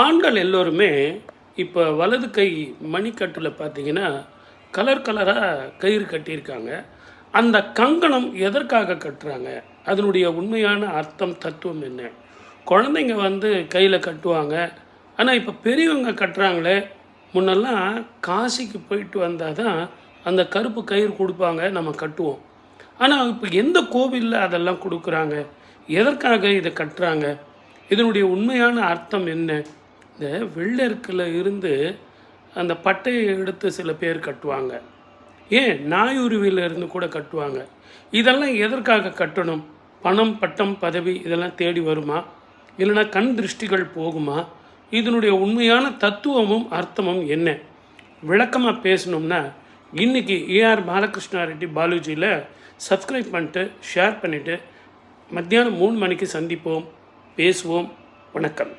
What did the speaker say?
ஆண்கள் எல்லோருமே இப்போ வலது கை மணிக்கட்டில் பார்த்தீங்கன்னா கலர் கலராக கயிறு கட்டியிருக்காங்க. அந்த கங்கணம் எதற்காக கட்டுறாங்க? அதனுடைய உண்மையான அர்த்தம், தத்துவம் என்ன? குழந்தைங்க கையில் கட்டுவாங்க. ஆனால் இப்போ பெரியவங்க கட்டுறாங்களே. முன்னெல்லாம் காசிக்கு போயிட்டு வந்தால் தான் அந்த கருப்பு கயிறு கொடுப்பாங்க, நம்ம கட்டுவோம். ஆனால் இப்போ எந்த கோவிலில் அதெல்லாம் கொடுக்குறாங்க? எதற்காக இதை கட்டுறாங்க? இதனுடைய உண்மையான அர்த்தம் என்ன? இந்த வெள்ளெருக்கில் இருந்து அந்த பட்டையை எடுத்து சில பேர் கட்டுவாங்க. ஏன் நாயுருவியில் இருந்து கூட கட்டுவாங்க. இதெல்லாம் எதற்காக கட்டணும்? பணம், பட்டம், பதவி இதெல்லாம் தேடி வருமா? இல்லைனா கண் திருஷ்டிகள் போகுமா? இதனுடைய உண்மையான தத்துவமும் அர்த்தமும் என்ன? விளக்கமாக பேசணும்னா இன்றைக்கி ஏஆர் பாலகிருஷ்ணா ரெட்டி பாலாஜியில் சப்ஸ்கிரைப் பண்ணிட்டு ஷேர் பண்ணிவிட்டு மத்தியானம் 3 மணிக்கு சந்திப்போம், பேசுவோம். வணக்கம்.